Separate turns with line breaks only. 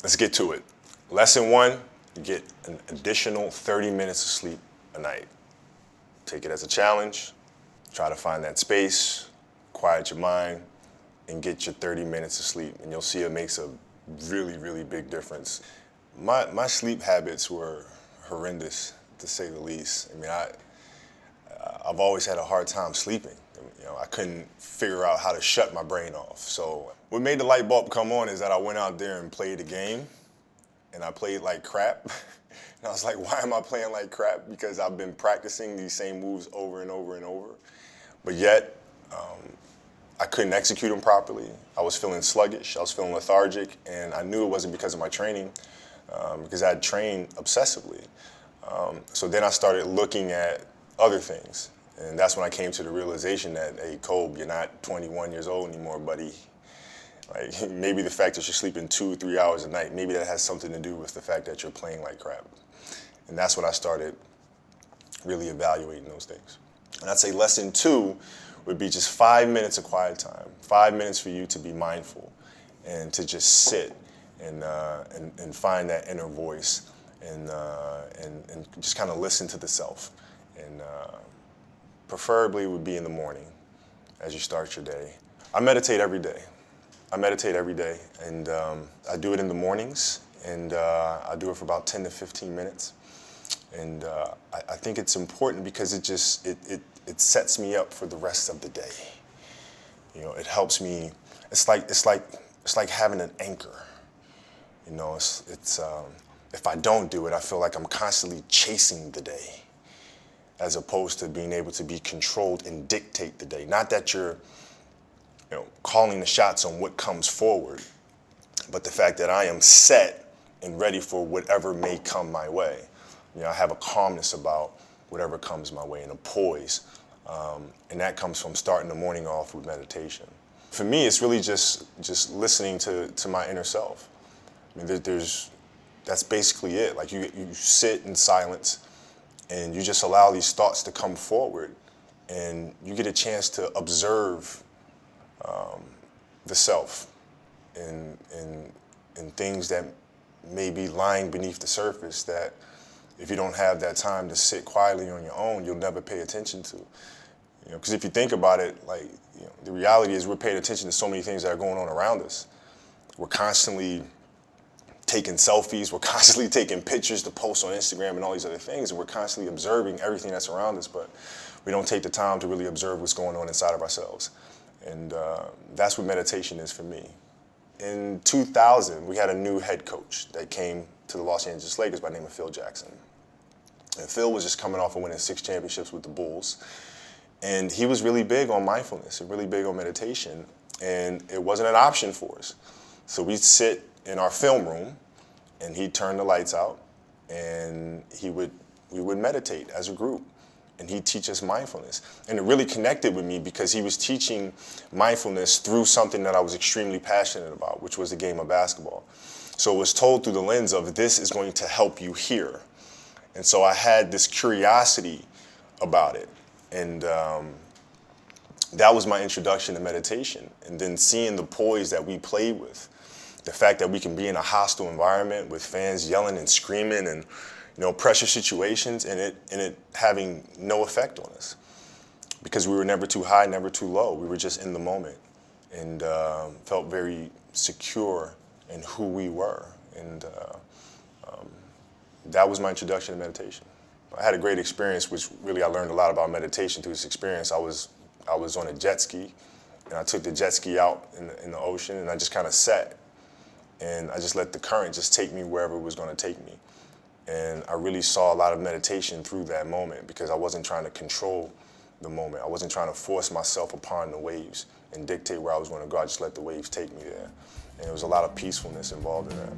Let's get to it. Lesson 1, you get an additional 30 minutes of sleep a night. Take it as a challenge. Try to find that space, quiet your mind, and get your 30 minutes of sleep. And you'll see it makes a really, really big difference. My sleep habits were horrendous, to say the least. I mean, I've always had a hard time sleeping. You know, I couldn't figure out how to shut my brain off. So what made the light bulb come on is that I went out there and played a game, and I played like crap. And I was like, why am I playing like crap? Because I've been practicing these same moves over and over and over. But yet, I couldn't execute them properly. I was feeling sluggish, I was feeling lethargic, and I knew it wasn't because of my training, because I had trained obsessively. So then I started looking at other things. And that's when I came to the realization that, hey, Kobe, you're not 21 years old anymore, buddy. Like, maybe the fact that you're sleeping 2 or 3 hours a night, maybe that has something to do with the fact that you're playing like crap. And that's when I started really evaluating those things. And I'd say lesson 2 would be just 5 minutes of quiet time. 5 minutes for you to be mindful and to just sit and find that inner voice and just kind of listen to the self. And preferably it would be in the morning as you start your day. I meditate every day. And I do it in the mornings, and I do it for about 10 to 15 minutes. And I think it's important because it sets me up for the rest of the day. You know, it helps me. It's like having an anchor. You know, if I don't do it, I feel like I'm constantly chasing the day, as opposed to being able to be controlled and dictate the day. Not that you're, you know, calling the shots on what comes forward, but the fact that I am set and ready for whatever may come my way. You know, I have a calmness about whatever comes my way and a poise, and that comes from starting the morning off with meditation. For me, it's really just listening to my inner self. I mean, that's basically it. Like you sit in silence, and you just allow these thoughts to come forward, and you get a chance to observe the self and things that may be lying beneath the surface that if you don't have that time to sit quietly on your own, you'll never pay attention to. You know, because if you think about it, like, you know, the reality is we're paying attention to so many things that are going on around us. We're constantly taking selfies, we're constantly taking pictures to post on Instagram and all these other things, and we're constantly observing everything that's around us, but we don't take the time to really observe what's going on inside of ourselves. And that's what meditation is for me. In 2000, we had a new head coach that came to the Los Angeles Lakers by the name of Phil Jackson. And Phil was just coming off of winning 6 championships with the Bulls. And he was really big on mindfulness and really big on meditation. And it wasn't an option for us. So we'd sit in our film room, and he'd turn the lights out, and we would meditate as a group. And he'd teach us mindfulness. And it really connected with me because he was teaching mindfulness through something that I was extremely passionate about, which was the game of basketball. So it was told through the lens of, this is going to help you here. And so I had this curiosity about it. And that was my introduction to meditation. And then seeing the poise that we played with, the fact that we can be in a hostile environment with fans yelling and screaming and, you know, pressure situations, and it having no effect on us, because we were never too high, never too low. We were just in the moment, and felt very secure in who we were. And that was my introduction to meditation. I had a great experience, which really I learned a lot about meditation through this experience. I was on a jet ski, and I took the jet ski out in the ocean, and I just kind of sat, and I just let the current just take me wherever it was going to take me. And I really saw a lot of meditation through that moment, because I wasn't trying to control the moment. I wasn't trying to force myself upon the waves and dictate where I was going to go. I just let the waves take me there. And there was a lot of peacefulness involved in that.